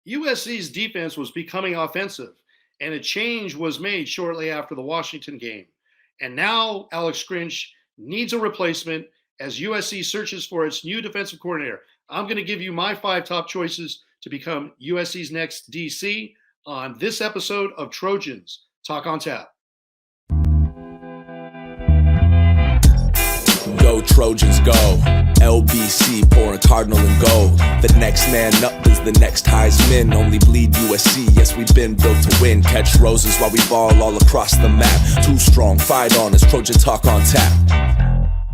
USC's defense was becoming offensive, and a change was made shortly after the Washington game. And now Alex Grinch needs a replacement as USC searches for its new defensive coordinator. I'm going to give you my five top choices to become USC's next DC on this episode of Trojans Talk on Tap. Go Trojans go, LBC pouring Cardinal and gold. The next man up is the next Heisman. Only bleed USC, yes we've been built to win. Catch roses while we ball all across the map. Too strong, fight on as Trojan Talk on Tap.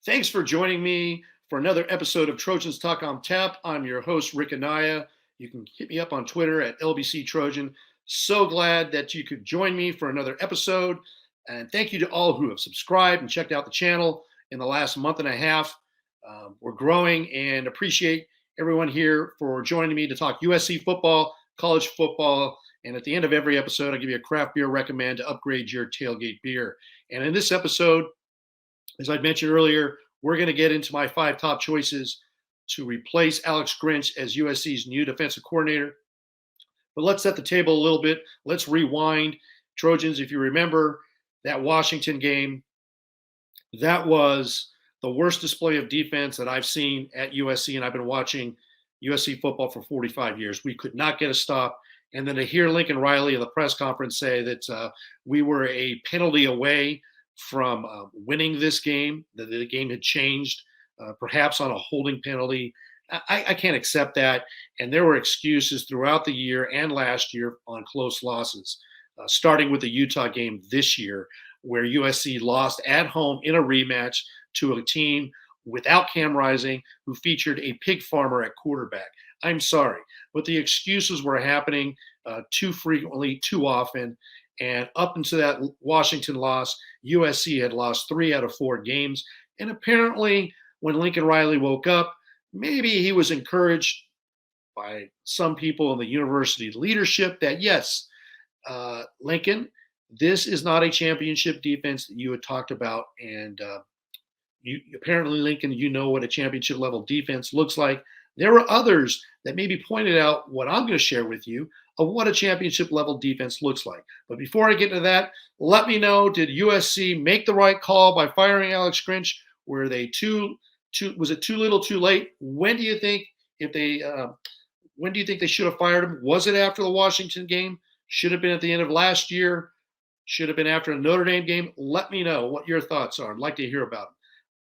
Thanks for joining me for another episode of Trojans Talk on Tap. I'm your host, Rick Anaya. You can hit me up on Twitter at LBC Trojan. So glad that you could join me for another episode. And thank you to all who have subscribed and checked out the channel in the last month and a half. We're growing and appreciate everyone here for joining me to talk USC football, college football, and at the end of every episode, I give you a craft beer recommend to upgrade your tailgate beer. And in this episode, as I mentioned earlier, we're going to get into my five top choices to replace Alex Grinch as USC's new defensive coordinator. But let's set the table a little bit. Let's rewind. Trojans, if you remember, that Washington game, that was the worst display of defense that I've seen at USC, and I've been watching USC football for 45 years. We could not get a stop. And then to hear Lincoln Riley in the press conference say that we were a penalty away from winning this game, that the game had changed, perhaps on a holding penalty, I can't accept that. And there were excuses throughout the year and last year on close losses. Starting with the Utah game this year, where USC lost at home in a rematch to a team without Cam Rising, who featured a pig farmer at quarterback. I'm sorry, but the excuses were happening too frequently, too often. And up until that Washington loss, USC had lost 3 out of 4 games. And apparently, when Lincoln Riley woke up, maybe he was encouraged by some people in the university leadership that, yes, Lincoln, this is not a championship defense that you had talked about. And you apparently, Lincoln, you know what a championship level defense looks like. There were others that maybe pointed out what I'm going to share with you of what a championship level defense looks like. But before I get to that, let me know, did USC make the right call by firing Alex Grinch? Were they was it too little too late? When do you think when do you think they should have fired him? Was it after the Washington game? Should have been at the end of last year? Should have been after a Notre Dame game? Let me know what your thoughts are. I'd like to hear about them.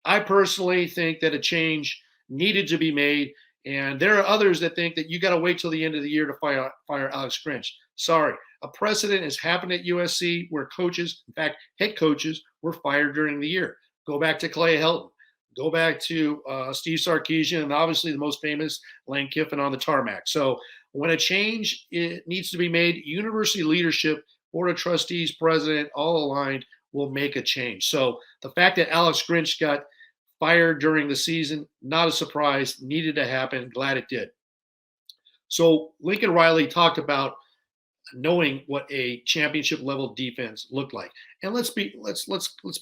I personally think that a change needed to be made, and there are others that think that you got to wait till the end of the year to fire Alex Grinch. Sorry, a precedent has happened at USC where coaches, in fact, head coaches, were fired during the year. Go back to Clay Helton. Go back to Steve Sarkisian, and obviously the most famous, Lane Kiffin on the tarmac. So when a change needs to be made, university leadership, board of trustees, president, all aligned will make a change. So the fact that Alex Grinch got fired during the season, not a surprise, needed to happen. Glad it did. So Lincoln Riley talked about knowing what a championship level defense looked like. And let's be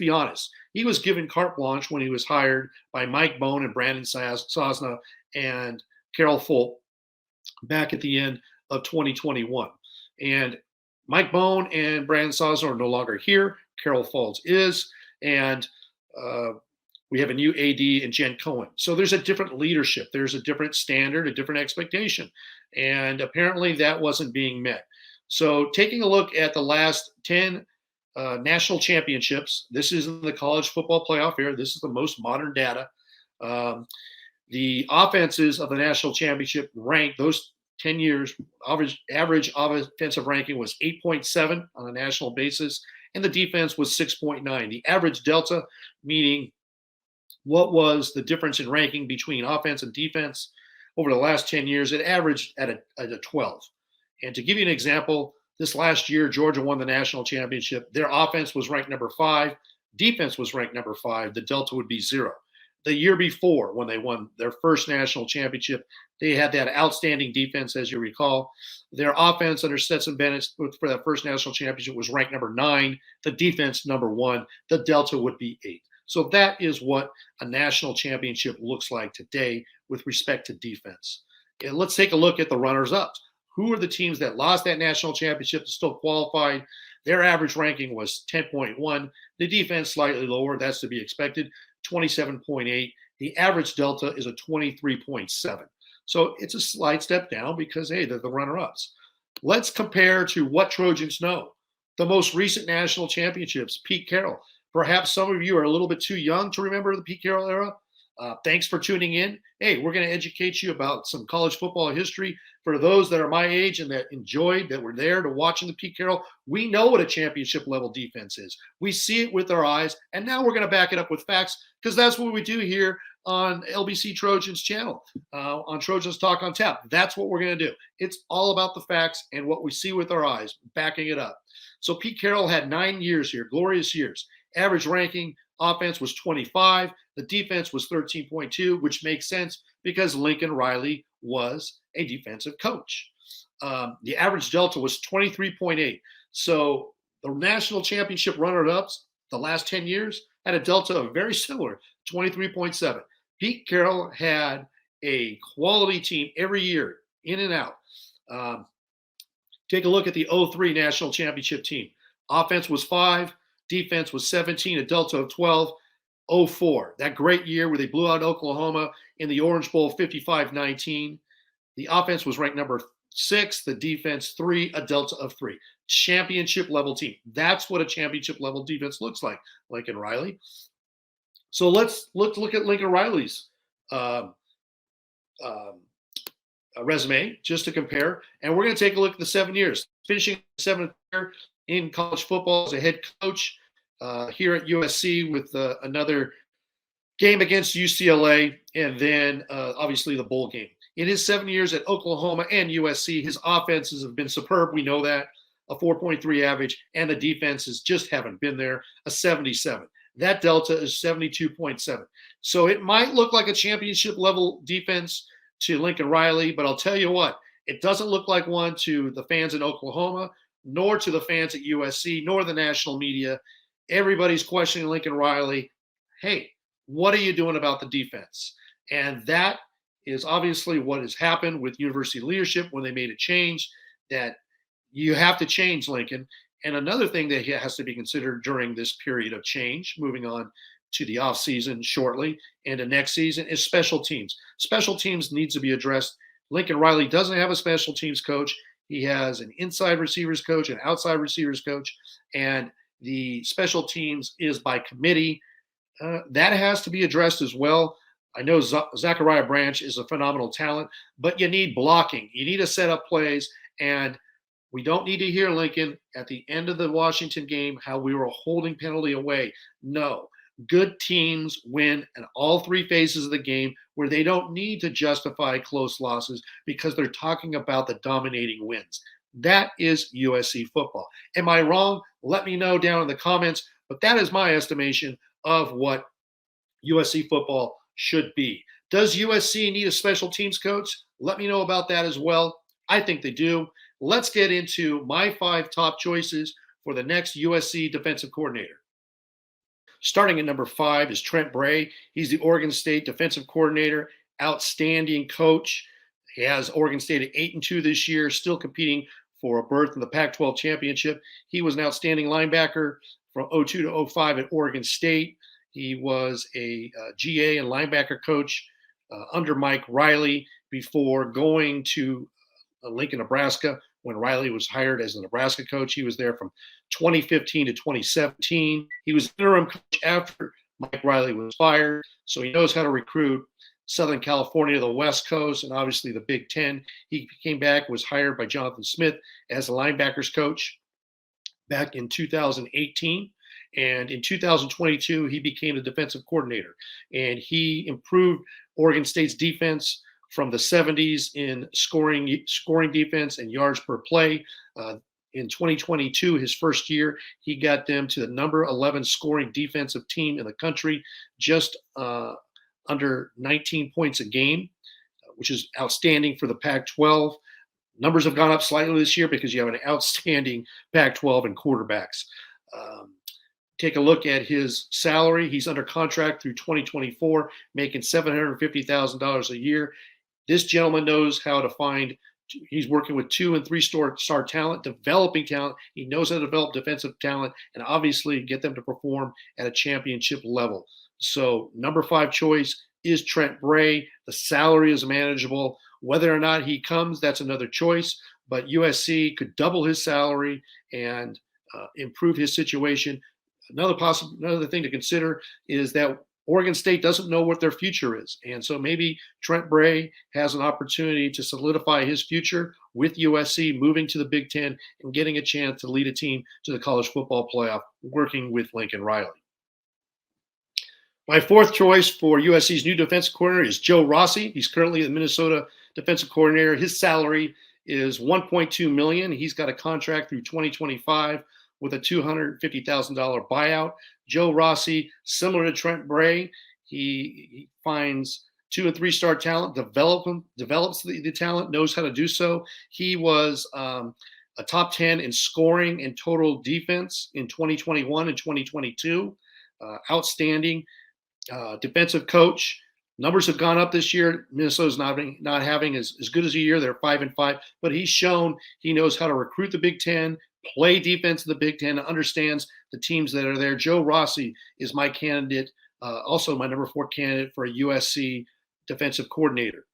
honest. He was given carte blanche when he was hired by Mike Bohn and Brandon Sosna and Carol Folt back at the end of 2021. And Mike Bohn and Brandon Sosna are no longer here. Carol Folt is. And we have a new AD in Jen Cohen. So there's a different leadership. There's a different standard, a different expectation. And apparently that wasn't being met. So taking a look at the last 10 national championships, this is in the college football playoff era. This is the most modern data. The offenses of the national championship ranked those 10 years, average offensive ranking was 8.7 on a national basis, and the defense was 6.9. The average delta, meaning what was the difference in ranking between offense and defense over the last 10 years, it averaged at a 12. And to give you an example, this last year, Georgia won the national championship. Their offense was ranked number 5. Defense was ranked number 5. The delta would be 0. The year before, when they won their first national championship, they had that outstanding defense, as you recall. Their offense under Stetson Bennett for that first national championship was ranked number 9. The defense, number 1. The delta would be 8. So that is what a national championship looks like today with respect to defense. let's take a look at the runners-ups. Who are the teams that lost that national championship that still qualified? Their average ranking was 10.1. The defense slightly lower. That's to be expected, 27.8. The average delta is a 23.7. So it's a slight step down because, hey, they're the runner-ups. Let's compare to what Trojans know. The most recent national championships, Pete Carroll. Perhaps some of you are a little bit too young to remember the Pete Carroll era. Thanks for tuning in. Hey, we're going to educate you about some college football history. For those that are my age and that enjoyed, that were there to watching the Pete Carroll, we know what a championship level defense is. We see it with our eyes, and now we're going to back it up with facts because that's what we do here on LBC Trojans channel, on Trojans Talk on Tap. That's what we're going to do. It's all about the facts and what we see with our eyes, backing it up. So Pete Carroll had 9 years here, glorious years. Average ranking, offense was 25. The defense was 13.2, which makes sense because Lincoln Riley was a defensive coach. The average delta was 23.8. So the national championship runner-ups the last 10 years had a delta of very similar, 23.7. Pete Carroll had a quality team every year, in and out. Take a look at the 03 national championship team. Offense was 5, defense was 17, a delta of 12. 04, that great year where they blew out Oklahoma in the Orange Bowl 55-19. The offense was ranked number 6, the defense 3, a delta of 3. Championship level team. That's what a championship level defense looks like, Lincoln Riley. So let's look at Lincoln Riley's resume just to compare. And we're going to take a look at the 7 years. Finishing 7th year in college football as a head coach. Here at USC with another game against UCLA, and then obviously the bowl game. In his 7 years at Oklahoma and USC, his offenses have been superb. We know that, a 4.3 average, and the defenses just haven't been there, a 77. That delta is 72.7. So it might look like a championship level defense to Lincoln Riley, but I'll tell you what, it doesn't look like one to the fans in Oklahoma, nor to the fans at USC, nor the national media. Everybody's questioning Lincoln Riley. Hey, what are you doing about the defense? And that is obviously what has happened with university leadership when they made a change, that you have to change, Lincoln. And another thing that has to be considered during this period of change, moving on to the offseason shortly and the next season, is special teams. Special teams needs to be addressed. Lincoln Riley doesn't have a special teams coach. He has an inside receivers coach, an outside receivers coach, and the special teams is by committee. That has to be addressed as well. I know Zachariah Branch is a phenomenal talent, but you need blocking. You need to set up plays, and we don't need to hear, Lincoln, at the end of the Washington game, how we were holding penalty away. No. Good teams win in all 3 phases of the game where they don't need to justify close losses because they're talking about the dominating wins. That is USC football. Am I wrong? Let me know down in the comments, but that is my estimation of what USC football should be. Does USC need a special teams coach? Let me know about that as well. I think they do. Let's get into my 5 top choices for the next USC defensive coordinator. Starting at number 5 is Trent Bray. He's the Oregon State defensive coordinator, outstanding coach. He has Oregon State at 8-2 this year, still competing for a berth in the Pac-12 championship. He was an outstanding linebacker from 02 to 05 at Oregon State. He was a GA and linebacker coach under Mike Riley before going to Lincoln, Nebraska, when Riley was hired as the Nebraska coach. He was there from 2015 to 2017. He was interim coach after Mike Riley was fired, so he knows how to recruit Southern California, the West Coast, and obviously the Big Ten. He came back, was hired by Jonathan Smith as the linebackers coach back in 2018. And in 2022, he became the defensive coordinator. And he improved Oregon State's defense from the 70s in scoring defense and yards per play. In 2022, his first year, he got them to the number 11 scoring defensive team in the country, just under 19 points a game, which is outstanding for the Pac-12. Numbers have gone up slightly this year because you have an outstanding Pac-12 and quarterbacks. Take a look at his salary. He's under contract through 2024, making $750,000 a year. This gentleman knows how to find. He's working with 2 and 3-star talent, developing talent. He knows how to develop defensive talent and obviously get them to perform at a championship level. So number 5 choice is Trent Bray. The salary is manageable. Whether or not he comes, that's another choice. But USC could double his salary and improve his situation. Another thing to consider is that Oregon State doesn't know what their future is. And so maybe Trent Bray has an opportunity to solidify his future with USC, moving to the Big Ten and getting a chance to lead a team to the college football playoff, working with Lincoln Riley. My 4th choice for USC's new defensive coordinator is Joe Rossy. He's currently the Minnesota defensive coordinator. His salary is $1.2 million. He's got a contract through 2025 with a $250,000 buyout. Joe Rossy, similar to Trent Bray, he finds 2 and 3-star talent, develops the talent, knows how to do so. He was a top 10 in scoring and total defense in 2021 and 2022. Outstanding defensive coach. Numbers have gone up this year. Minnesota's not having as good as a year. They're 5-5, but he's shown he knows how to recruit the Big Ten, play defense in the Big Ten, understands the teams that are there. Joe Rossy is my candidate, also my number 4 candidate for a USC defensive coordinator.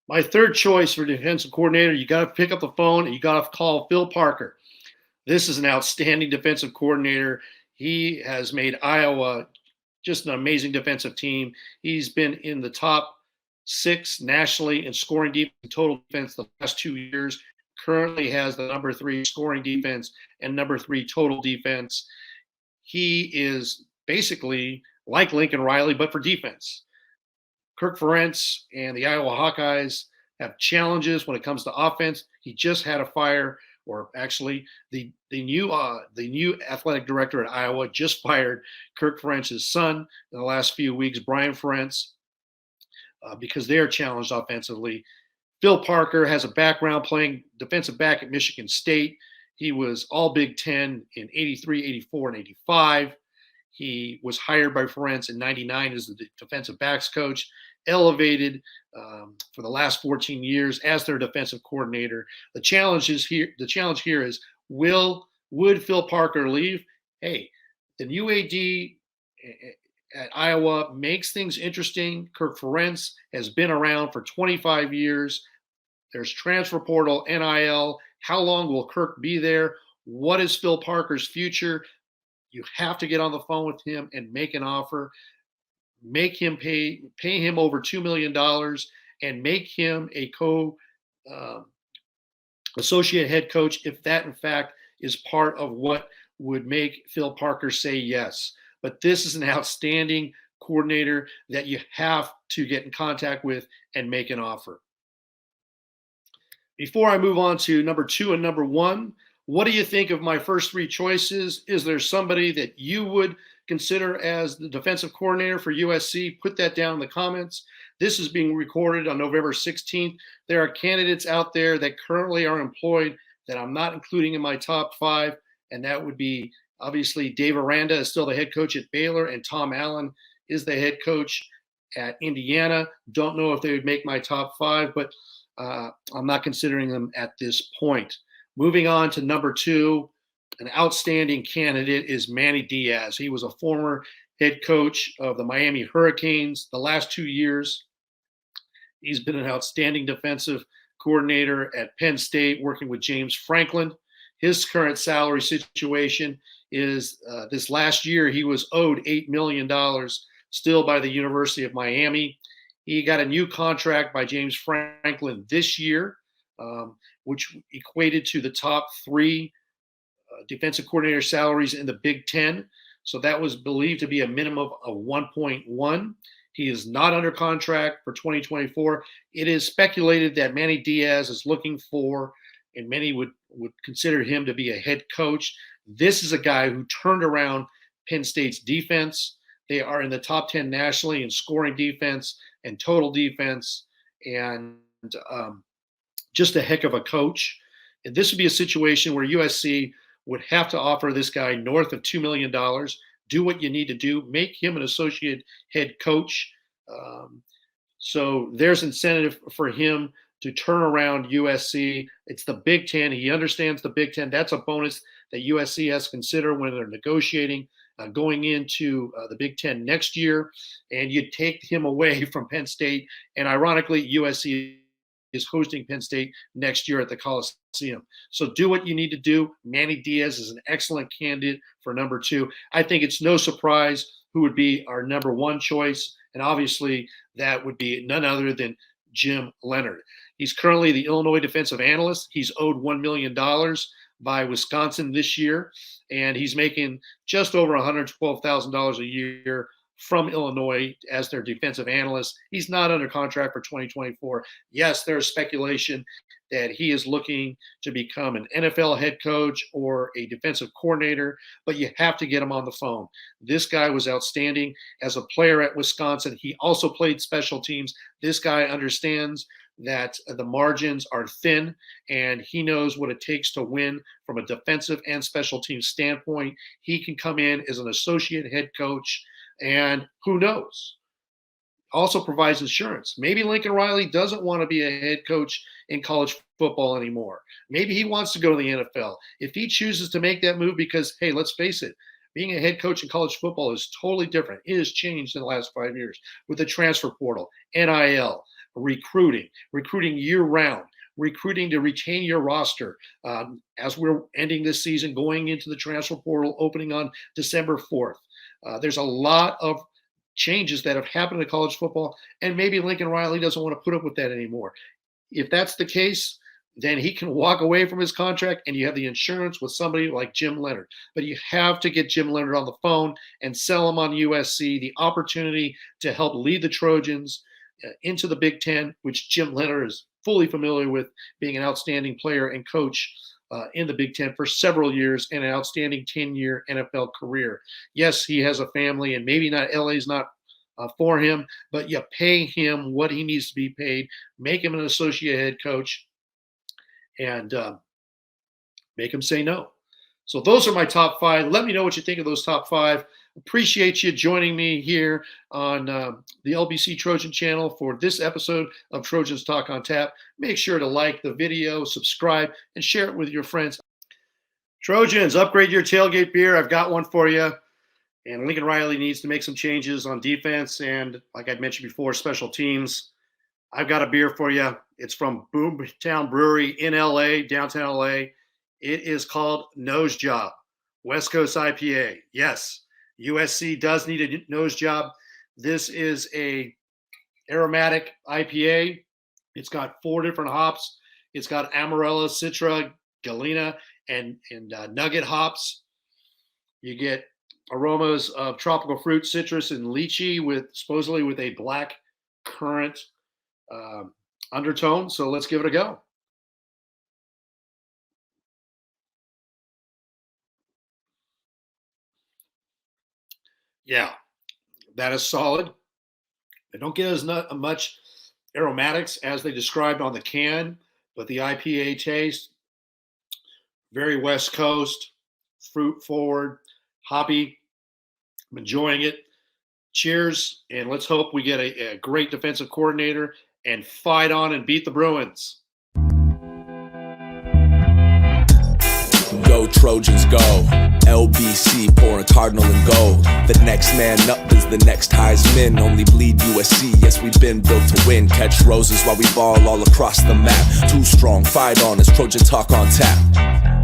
My 3rd choice for defensive coordinator, you got to pick up the phone and you got to call Phil Parker. This is an outstanding defensive coordinator. He has made Iowa just an amazing defensive team. He's been in the top 6 nationally in scoring defense and total defense the last 2 years. Currently has the number 3 scoring defense and number 3 total defense. He is basically like Lincoln Riley, but for defense. Kirk Ferentz and the Iowa Hawkeyes have challenges when it comes to offense. He just had a fire, or actually the new athletic director at Iowa just fired Kirk Ferentz's son in the last few weeks, Brian Ferentz, because they are challenged offensively. Phil Parker has a background playing defensive back at Michigan State. He was all Big Ten in 83, 84, and 85. He was hired by Ferentz in 99 as the defensive backs coach, elevated for the last 14 years as their defensive coordinator. The challenge here is, would Phil Parker leave? Hey, the new AD at Iowa makes things interesting. Kirk Ferentz has been around for 25 years. There's transfer portal, NIL. How long will Kirk be there? What is Phil Parker's future? You have to get on the phone with him and make an offer. Make him pay him over $2 million and make him a associate head coach if that, in fact, is part of what would make Phil Parker say yes. But this is an outstanding coordinator that you have to get in contact with and make an offer. Before I move on to number 2 and number 1, what do you think of my first 3 choices? Is there somebody that you would consider as the defensive coordinator for USC? Put that down in the comments. This is being recorded on November 16th. There are candidates out there that currently are employed that I'm not including in my top 5, and that would be obviously Dave Aranda is still the head coach at Baylor, and Tom Allen is the head coach at Indiana. Don't know if they would make my top 5, but I'm not considering them at this point. Moving on to number 2, an outstanding candidate is Manny Diaz. He was a former head coach of the Miami Hurricanes the last 2 years. He's been an outstanding defensive coordinator at Penn State, working with James Franklin. His current salary situation is this last year he was owed $8 million still by the University of Miami. He got a new contract by James Franklin this year, which equated to the top 3 defensive coordinator salaries in the Big Ten. So that was believed to be a minimum of 1.1. He is not under contract for 2024. It is speculated that Manny Diaz is looking for, and many would consider him to be a head coach. This is a guy who turned around Penn State's defense. They are in the top 10 nationally in scoring defense and total defense, and just a heck of a coach. And this would be a situation where USC would have to offer this guy north of $2 million. Do what you need to do. Make him an associate head coach. So there's incentive for him to turn around USC. It's the Big Ten. He understands the Big Ten. That's a bonus that USC has to consider when they're negotiating going into the Big Ten next year. And you take him away from Penn State. And ironically, USC is hosting Penn State next year at the Coliseum. So do what you need to do. Manny Diaz is an excellent candidate for number 2. I think it's no surprise who would be our number 1 choice. And obviously, that would be none other than Jim Leonard. He's currently the Illinois defensive analyst. He's owed $1 million by Wisconsin this year, and he's making just over $112,000 a year from Illinois as their defensive analyst. He's not under contract for 2024. Yes, there's speculation that he is looking to become an NFL head coach or a defensive coordinator, but you have to get him on the phone. This guy was outstanding as a player at Wisconsin. He also played special teams. This guy understands that the margins are thin, and he knows what it takes to win from a defensive and special team standpoint. He can come in as an associate head coach, and who knows? Also provides insurance. Maybe Lincoln Riley doesn't want to be a head coach in college football anymore. Maybe he wants to go to the NFL. If he chooses to make that move, because, hey, let's face it, being a head coach in college football is totally different. It has changed in the last 5 years with the transfer portal, NIL, recruiting year-round, recruiting to retain your roster. As we're ending this season, going into the transfer portal, opening on December 4th. There's a lot of changes that have happened to college football, and maybe Lincoln Riley doesn't want to put up with that anymore. If that's the case, then he can walk away from his contract, and you have the insurance with somebody like Jim Leonard. But you have to get Jim Leonard on the phone and sell him on USC, the opportunity to help lead the Trojans into the Big Ten, which Jim Leonard is fully familiar with, being an outstanding player and coach in the Big Ten for several years and an outstanding 10-year NFL career. Yes, he has a family, and maybe not LA's not for him, but you pay him what he needs to be paid, make him an associate head coach, and make him say no. So those are my top 5. Let me know what you think of those top 5. Appreciate you joining me here on the LBC Trojan channel for this episode of Trojans Talk on Tap. Make sure to like the video, subscribe, and share it with your friends. Trojans, upgrade your tailgate beer. I've got one for you. And Lincoln Riley needs to make some changes on defense and, like I'd mentioned before, special teams. I've got a beer for you. It's from Boomtown Brewery in LA, downtown LA. It is called Nose Job, West Coast IPA. Yes, USC does need a nose job. This is a aromatic IPA. It's got 4 different hops. It's got Amarella, Citra, Galena, and Nugget hops. You get aromas of tropical fruit, citrus, and lychee supposedly with a black currant undertone. So let's give it a go. Yeah, that is solid. They don't get as much aromatics as they described on the can, but the IPA taste, very West Coast, fruit forward, hoppy. I'm enjoying it. Cheers, and let's hope we get a great defensive coordinator and fight on and beat the Bruins. Go Trojans, go. LBC pouring cardinal and gold. The next man up is the next Heisman. Only bleed USC, yes, we've been built to win. Catch roses while we ball all across the map. Too strong, fight on, it's Trojan Talk on Tap.